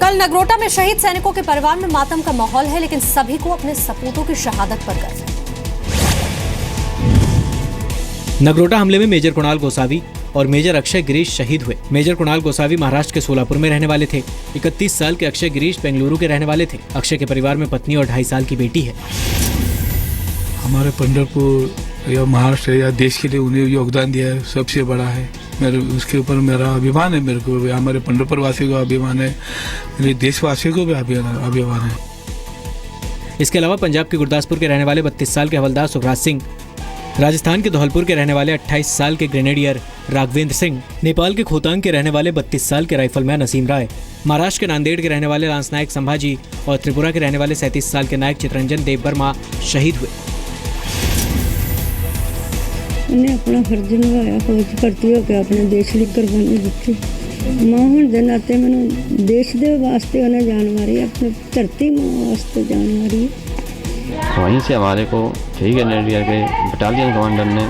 कल नगरोटा में शहीद सैनिकों के परिवार में मातम का माहौल है, लेकिन सभी को अपने सपूतों की शहादत पर गर्व है। नगरोटा हमले में मेजर कुणाल गोसावी और मेजर अक्षय गिरीश शहीद हुए। मेजर कुणाल गोसावी महाराष्ट्र के सोलापुर में रहने वाले थे। 31 साल के अक्षय गिरीश बेंगलुरु के रहने वाले थे। अक्षय के परिवार में पत्नी और 2.5 साल की बेटी है। हमारे पंढरपुर या महाराष्ट्र या देश के लिए उन्हें योगदान दिया है, सबसे बड़ा है। मेरे उसके ऊपर मेरा अभिमान है। मेरे को हमारे पंढरपुर वासियों का अभिमान है, मेरे देशवासियों को भी अभिमान है। इसके अलावा पंजाब के गुरदासपुर के रहने वाले 32 साल के हवलदार सुखराज सिंह, राजस्थान के धौलपुर के रहने वाले 28 साल के ग्रेनेडियर राघवेंद्र सिंह, नेपाल के खोतांग के रहने वाले 32 साल के राइफलमैन नसीम राय, महाराष्ट्र के नांदेड़ के रहने वाले लांस नायक संभाजी और त्रिपुरा के रहने वाले 37 साल के नायक चितरंजन देवबर्मा शहीद हुए। उन्हें अपना फर्ज निभाया, फौज भर्ती होकर अपने देश की कुर्बानी दी। मां होने के नाते मैंने देश के वास्ते उन्हें जान मारी, अपनी धरती मां वास्ते जान मारी। वहीं से हमारे को शहीद ग्रेनेडियर के बटालियन कमांडर ने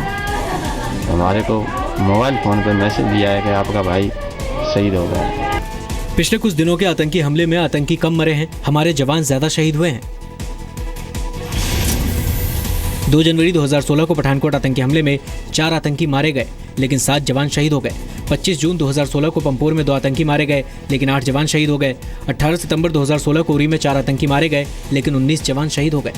हमारे को मोबाइल फ़ोन पर मैसेज दिया है कि आपका भाई शहीद हो गया। पिछले कुछ दिनों के आतंकी हमले में आतंकी कम मरे हैं, हमारे जवान ज्यादा शहीद हुए हैं। 2 जनवरी 2016 को पठानकोट आतंकी हमले में 4 आतंकी मारे गए, लेकिन 7 जवान शहीद हो गए। 25 जून 2016 को पंपोर में 2 आतंकी मारे गए, लेकिन 8 जवान शहीद हो गए। 18 सितंबर 2016 को उरी में 4 आतंकी मारे गए, लेकिन 19 जवान शहीद हो गए।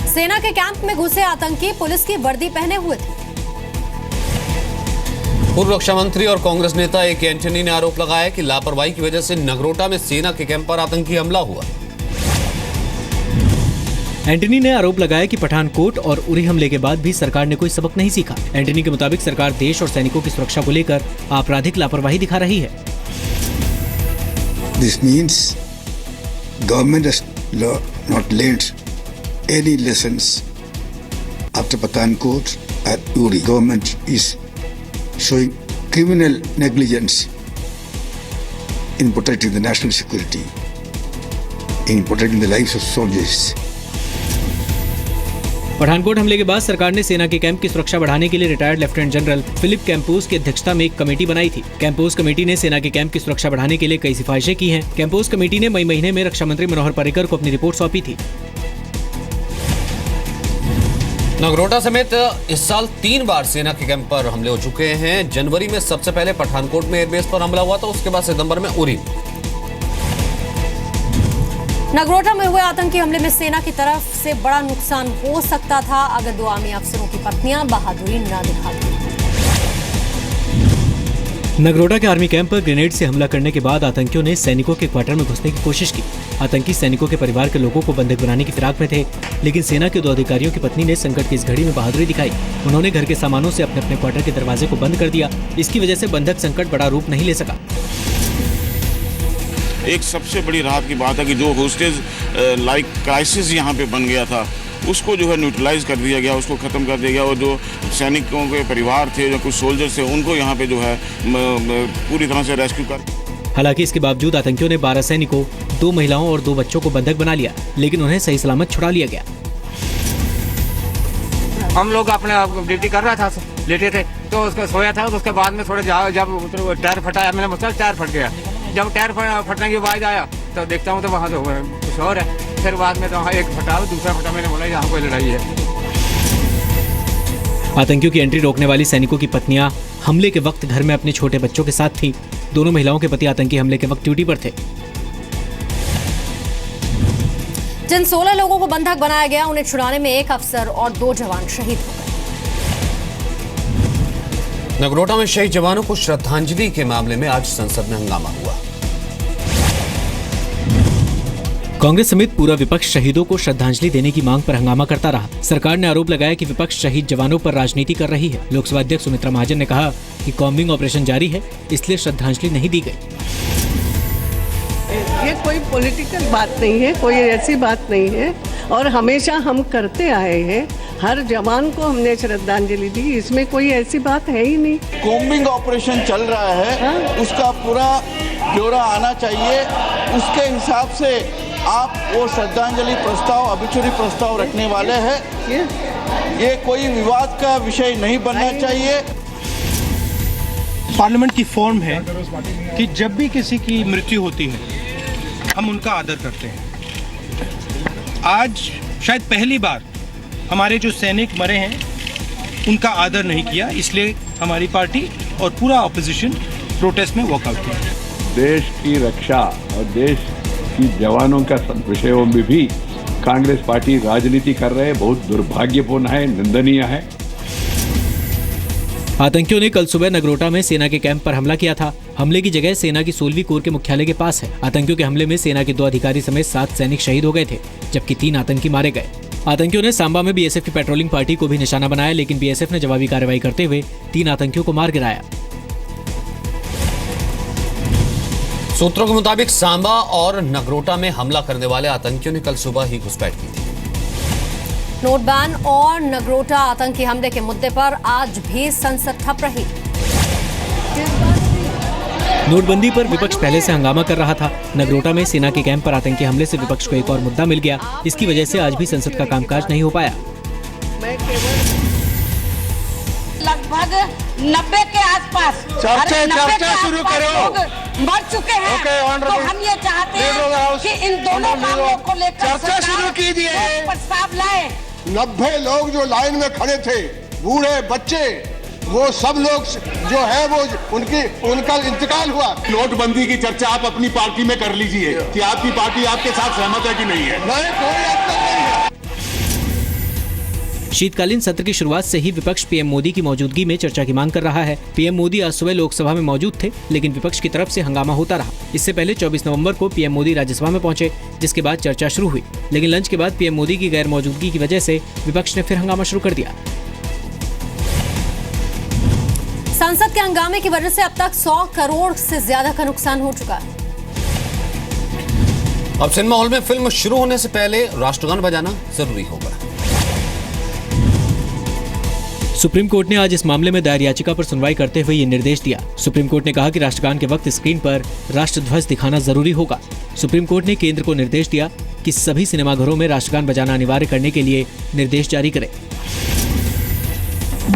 सेना के कैंप में घुसे आतंकी पुलिस की वर्दी पहने हुए थे। पूर्व रक्षा मंत्री और कांग्रेस नेता ए के एंटनी ने आरोप लगाया कि लापरवाही की वजह से नगरोटा में सेना के कैंप पर आतंकी हमला हुआ। एंटनी ने आरोप लगाया कि पठानकोट और उरी हमले के बाद भी सरकार ने कोई सबक नहीं सीखा। एंटनी के मुताबिक सरकार देश और सैनिकों की सुरक्षा को लेकर आपराधिक लापरवाही दिखा रही है। This means government has not learned any lessons after Pathankot and Uri. Government is showing criminal negligence in protecting the national security, in protecting the lives of soldiers. Pathankot हमले के बाद सरकार ने सेना के कैंप की सुरक्षा बढ़ाने के लिए retired lieutenant general Philip Campos की अध्यक्षता में एक कमेटी बनाई थी। कैंपोस कमेटी ने सेना के कैंप की सुरक्षा बढ़ाने के लिए कई सिफारिशें की हैं। कैंपोस कमेटी ने मई महीने में रक्षा मंत्री मनोहर पर्रिकर को अपनी रिपोर्ट सौंपी थी। नगरोटा समेत इस साल 3 बार सेना के कैंप पर हमले हो चुके हैं। जनवरी में सबसे पहले पठानकोट में एयरबेस पर हमला हुआ था, उसके बाद सितंबर में उरी। नगरोटा में हुए आतंकी हमले में सेना की तरफ से बड़ा नुकसान हो सकता था अगर 2 आर्मी अफसरों की पत्नियां बहादुरी न दिखाती। नगरोटा के आर्मी कैंप पर ग्रेनेड से हमला करने के बाद आतंकियों ने सैनिकों के क्वार्टर में घुसने की कोशिश की। आतंकी सैनिकों के परिवार के लोगों को बंधक बनाने की फिराक में थे, लेकिन सेना के 2 अधिकारियों की पत्नी ने संकट की इस घड़ी में बहादुरी दिखाई। उन्होंने घर के सामानों से अपने अपने क्वार्टर के दरवाजे को बंद कर दिया। इसकी वजह से बंधक संकट बड़ा रूप नहीं ले सका। एक सबसे बड़ी राहत की बात है कि जो होस्टेज लाइक क्राइसिस यहाँ पे बन गया था, उसको जो है न्यूट्रलाइज कर दिया गया, उसको ख़त्म कर दिया गया। और जो सैनिकों के परिवार थे, जो कुछ सोल्जर्स थे, उनको यहाँ पे जो है पूरी तरह से रेस्क्यू कर। हालांकि इसके बावजूद आतंकियों ने 12 सैनिकों, 2 महिलाओं और 2 बच्चों को बंधक बना लिया, लेकिन उन्हें सही सलामत छुड़ा लिया गया। हम लोग अपने आप ड्यूटी कर रहा था, लेटे थे, तो उसको सोया था। तो उसके बाद में थोड़े जब टायर फटा, मैंने मतलब टायर फट गया। जब टायर फटने की आवाज आया तो देखता हूँ तो वहाँ तो कुछ और है। फिर बाद में तो वहाँ एक फटा, दूसरा फटा। मैंने बोला यहाँ कोई लड़ाई है। आतंकियों की एंट्री रोकने वाली सैनिकों की पत्नियां हमले के वक्त घर में अपने छोटे बच्चों के साथ थीं। दोनों महिलाओं के पति आतंकी हमले के वक्त ड्यूटी पर थे। जिन 16 लोगों को बंधक बनाया गया, उन्हें छुड़ाने में 1 अफसर और 2 जवान शहीद हो गए। नगरोटा में शहीद जवानों को श्रद्धांजलि के मामले में आज संसद में हंगामा हुआ। कांग्रेस समेत पूरा विपक्ष शहीदों को श्रद्धांजलि देने की मांग पर हंगामा करता रहा। सरकार ने आरोप लगाया कि विपक्ष शहीद जवानों पर राजनीति कर रही है। लोकसभा अध्यक्ष सुमित्रा महाजन ने कहा कि कॉम्बिंग ऑपरेशन जारी है, इसलिए श्रद्धांजलि नहीं दी गई। ये कोई पॉलिटिकल बात नहीं है, कोई ऐसी बात नहीं है, और हमेशा हम करते आए हैं। हर जवान को हमने श्रद्धांजलि दी, इसमें कोई ऐसी बात है ही नहीं। कॉम्बिंग ऑपरेशन चल रहा है, उसका पूरा ब्यौरा आना चाहिए। उसके हिसाब से आप वो श्रद्धांजलि प्रस्ताव, ऑब्ituary प्रस्ताव रखने वाले हैं। ये कोई विवाद का विषय नहीं बनना चाहिए। पार्लियामेंट की फॉर्म है कि जब भी किसी की मृत्यु होती है हम उनका आदर करते हैं। आज शायद पहली बार हमारे जो सैनिक मरे हैं उनका आदर नहीं किया, इसलिए हमारी पार्टी और पूरा ऑपोजिशन प्रोटेस्ट में वॉकआउट किया। देश की रक्षा और देश की जवानों का विषयों में भी कांग्रेस पार्टी राजनीति कर रहे हैं, बहुत दुर्भाग्यपूर्ण है, निंदनीय है। आतंकियों ने कल सुबह नगरोटा में सेना के कैंप पर हमला किया था। हमले की जगह सेना की 16वीं कोर के मुख्यालय के पास है। आतंकियों के हमले में सेना के 2 अधिकारी समेत 7 सैनिक शहीद हो गए थे, जबकि 3 आतंकी मारे गए। आतंकियों ने सांबा में बीएसएफ की पेट्रोलिंग पार्टी को भी निशाना बनाया, लेकिन बीएसएफ ने जवाबी कार्रवाई करते हुए 3 आतंकियों को मार गिराया। सूत्रों के मुताबिक सांबा और नगरोटा में हमला करने वाले आतंकियों ने कल सुबह ही घुसपैठ की थी। नोट बैन और नगरोटा आतंकी हमले के मुद्दे पर आज भी संसद ठप रही। नोटबंदी पर विपक्ष पहले से हंगामा कर रहा था। नगरोटा में सेना के कैंप पर आतंकी हमले से विपक्ष को एक और मुद्दा मिल गया। इसकी वजह से आज भी संसद का कामकाज नहीं हो पाया। लगभग 90 के आसपास चर्चा शुरू करो, मर चुके हैं। तो हम ये चाहते हैं कि इन दोनों मामलों को लेकर चर्चा शुरू कीजिए, प्रस्ताव लाए। 90 लोग जो लाइन में खड़े थे, बूढ़े बच्चे, वो सब लोग जो है वो उनका इंतकाल हुआ। नोटबंदी की चर्चा आप अपनी पार्टी में कर लीजिए कि आपकी पार्टी आपके साथ सहमत है कि नहीं है। नहीं, कोई अंतर नहीं है। शीतकालीन सत्र की शुरुआत से ही विपक्ष पीएम मोदी की मौजूदगी में चर्चा की मांग कर रहा है। पीएम मोदी आज सुबह लोकसभा में मौजूद थे, लेकिन विपक्ष की तरफ से हंगामा होता रहा। इससे पहले 24 नवंबर को पीएम मोदी राज्यसभा में पहुंचे, जिसके बाद चर्चा शुरू हुई, लेकिन लंच के बाद पीएम मोदी की गैर मौजूदगी की वजह से विपक्ष ने फिर हंगामा शुरू कर दिया। संसद के हंगामे की वजह से अब तक 100 करोड़ से ज्यादा का नुकसान हो चुका है। अब सिनेमा हॉल में फिल्म शुरू होने से पहले राष्ट्रगान बजाना जरूरी होगा। सुप्रीम कोर्ट ने आज इस मामले में दायर याचिका पर सुनवाई करते हुए ये निर्देश दिया। सुप्रीम कोर्ट ने कहा कि राष्ट्रगान के वक्त स्क्रीन पर राष्ट्रध्वज दिखाना जरूरी होगा। सुप्रीम कोर्ट ने केंद्र को निर्देश दिया कि सभी सिनेमाघरों में राष्ट्रगान बजाना अनिवार्य करने के लिए निर्देश जारी करे।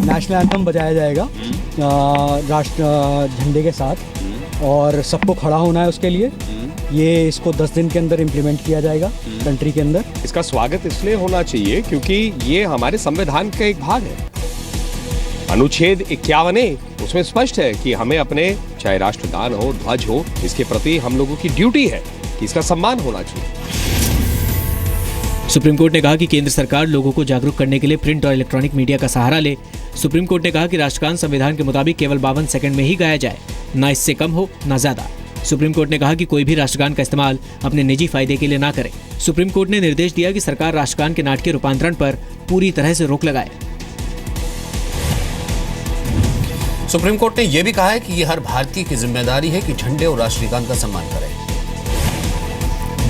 नेशनल एंथम बजाया जाएगा राष्ट्र झंडे के साथ और सबको खड़ा होना है उसके लिए। ये इसको 10 दिन के अंदर इम्प्लीमेंट किया जाएगा कंट्री के अंदर। इसका स्वागत इसलिए होना चाहिए क्योंकि ये हमारे संविधान का एक भाग है। अनुच्छेद 51 उसमें स्पष्ट है कि हमें अपने चाहे राष्ट्रगान हो, ध्वज हो, इसके प्रति हम लोगों की ड्यूटी है कि इसका सम्मान होना चाहिए। सुप्रीम कोर्ट ने कहा कि केंद्र सरकार लोगों को जागरूक करने के लिए प्रिंट और इलेक्ट्रॉनिक मीडिया का सहारा ले। सुप्रीम कोर्ट ने कहा कि राष्ट्रगान संविधान के मुताबिक केवल 52 सेकंड में ही गाया जाए, ना इससे कम हो ना ज्यादा। सुप्रीम कोर्ट ने कहा कि कोई भी राष्ट्रगान का इस्तेमाल अपने निजी फायदे के लिए ना करे। सुप्रीम कोर्ट ने निर्देश दिया कि सरकार राष्ट्रगान के नाटकीय रूपांतरण पर पूरी तरह से रोक लगाए। सुप्रीम कोर्ट ने यह भी कहा है कि यह हर भारतीय की जिम्मेदारी है कि झंडे और राष्ट्रगान का सम्मान करें।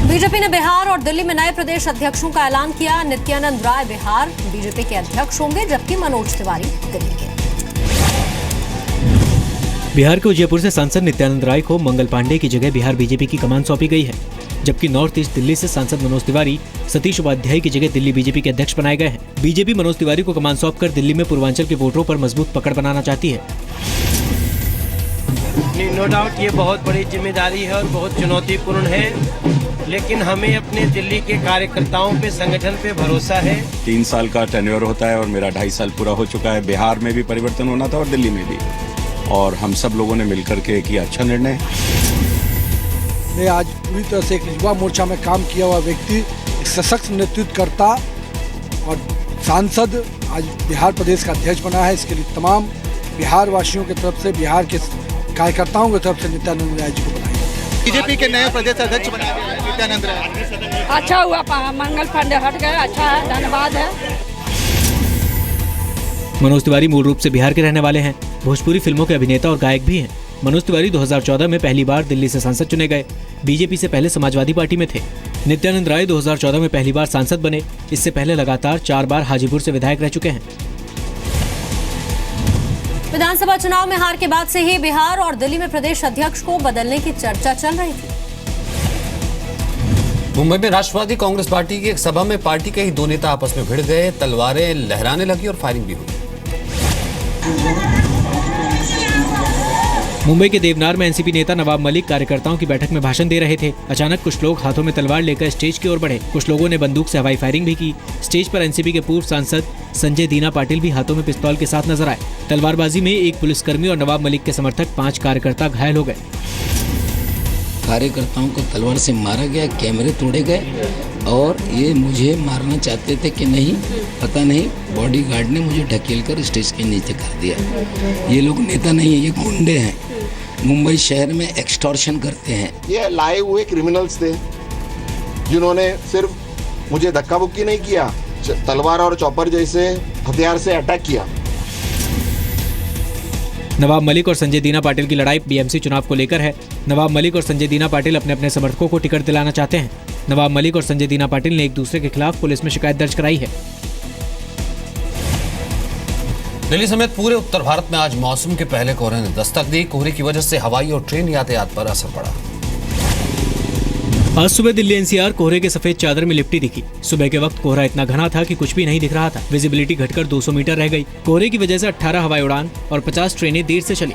बीजेपी ने बिहार और दिल्ली में नए प्रदेश अध्यक्षों का ऐलान किया। नित्यानंद राय बिहार बीजेपी के अध्यक्ष होंगे, जबकि मनोज तिवारी दिल्ली के। बिहार के उदयपुर से सांसद नित्यानंद राय को मंगल पांडे की जगह बिहार बीजेपी की कमान सौंपी गई है, जबकि नॉर्थ ईस्ट दिल्ली से सांसद मनोज तिवारी सतीश उपाध्याय की जगह दिल्ली बीजेपी के अध्यक्ष बनाए गए हैं। बीजेपी मनोज तिवारी को कमान सौंपकर दिल्ली में पूर्वांचल के वोटरों पर मजबूत पकड़ बनाना चाहती है। नो डाउट ये बहुत बड़ी जिम्मेदारी है और बहुत चुनौतीपूर्ण है, लेकिन हमें अपने दिल्ली के कार्यकर्ताओं पे, संगठन पे भरोसा है। 3 साल का टेन्योर होता है और मेरा 2.5 साल पूरा हो चुका है। बिहार में भी परिवर्तन होना था और दिल्ली में भी, और हम सब लोगों ने मिलकर के किया अच्छा निर्णय। मैं आज पूरी तरह से एक युवा मोर्चा में काम किया हुआ व्यक्ति, एक सशक्त नेतृत्व करता और सांसद आज बिहार प्रदेश का अध्यक्ष बना है। इसके लिए तमाम बिहार वासियों की तरफ से, बिहार के कार्यकर्ताओं की तरफ से नित्यानंद राय जी को बनाया जाता है। बीजेपी के नए प्रदेश अध्यक्ष बनाए गए नित्यानंद राय। अच्छा हुआ, मंगल पांडे हट गए, अच्छा है, धन्यवाद है। मनोज तिवारी मूल रूप से बिहार के रहने वाले हैं। भोजपुरी फिल्मों के अभिनेता और गायक भी हैं। मनोज तिवारी 2014 में पहली बार दिल्ली से सांसद चुने गए। बीजेपी से पहले समाजवादी पार्टी में थे। नित्यानंद राय 2014 में पहली बार सांसद बने। इससे पहले लगातार 4 बार हाजीपुर से विधायक रह चुके हैं। विधानसभा चुनाव में हार के बाद से ही बिहार और दिल्ली में प्रदेश अध्यक्ष को बदलने की चर्चा चल रही थी। मुंबई में राष्ट्रवादी कांग्रेस पार्टी की एक सभा में पार्टी के ही 2 नेता आपस में भिड़ गए, तलवारें लहराने लगी और फायरिंग भी हुई। मुंबई के देवनार में एनसीपी नेता नवाब मलिक कार्यकर्ताओं की बैठक में भाषण दे रहे थे। अचानक कुछ लोग हाथों में तलवार लेकर स्टेज की ओर बढ़े। कुछ लोगों ने बंदूक से हवाई फायरिंग भी की। स्टेज पर एनसीपी के पूर्व सांसद संजय दीना पाटिल भी हाथों में पिस्तौल के साथ नजर आए। तलवारबाजी में एक पुलिसकर्मी और नवाब मलिक के समर्थक 5 कार्यकर्ता घायल हो गए। कार्यकर्ताओं को तलवार से मारा गया, कैमरे तोड़े गए और ये मुझे मारना चाहते थे कि नहीं पता नहीं, बॉडीगार्ड ने मुझे ढकेलकर स्टेज के नीचे कर दिया। ये लोग नेता नहीं है, ये गुंडे हैं, मुंबई शहर में एक्सटॉर्शन करते हैं। ये लाए हुए क्रिमिनल्स थे जिन्होंने सिर्फ मुझे धक्का मुक्की नहीं किया, तलवार और चॉपर जैसे हथियार से अटैक किया। नवाब मलिक और संजय दीना पाटिल की लड़ाई बीएमसी चुनाव को लेकर है। नवाब मलिक और संजय दीना पाटिल अपने अपने समर्थकों को टिकट दिलाना चाहते हैं। नवाब मलिक और संजय दीना पाटिल ने एक दूसरे के खिलाफ पुलिस में शिकायत दर्ज कराई है। दिल्ली समेत पूरे उत्तर भारत में आज मौसम के पहले कोहरे ने दस्तक दी। कोहरे की वजह से हवाई और ट्रेन यातायात पर असर पड़ा। आज सुबह दिल्ली एनसीआर कोहरे के सफेद चादर में लिपटी दिखी। सुबह के वक्त कोहरा इतना घना था कि कुछ भी नहीं दिख रहा था। विजिबिलिटी घटकर 200 मीटर रह गई। कोहरे की वजह से 18 हवाई उड़ान और 50 ट्रेनें देर से चली।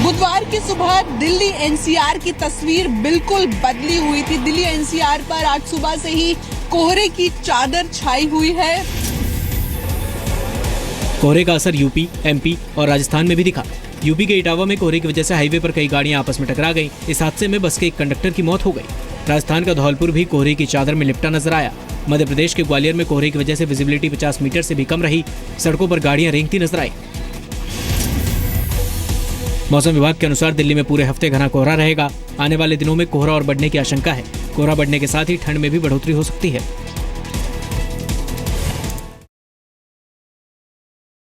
बुधवार की सुबह दिल्ली एनसीआर की तस्वीर बिल्कुल बदली हुई थी। दिल्ली एनसीआर पर आज सुबह से ही कोहरे की चादर छाई हुई है। कोहरे का असर यूपी, एमपी और राजस्थान में भी दिखा। यूपी के इटावा में कोहरे की वजह से हाईवे पर कई गाड़ियां आपस में टकरा गईं। इस हादसे में बस के एक कंडक्टर की मौत हो गई। राजस्थान का धौलपुर भी कोहरे की चादर में लिपटा नजर आया। मध्य प्रदेश के ग्वालियर में कोहरे की वजह से विजिबिलिटी 50 मीटर से भी कम रही। सड़कों पर गाड़ियां रेंगती नजर आई। मौसम विभाग के अनुसार दिल्ली में पूरे हफ्ते घना कोहरा रहेगा। आने वाले दिनों में कोहरा और बढ़ने की आशंका है। कोहरा बढ़ने के साथ ही ठंड में भी बढ़ोतरी हो सकती है।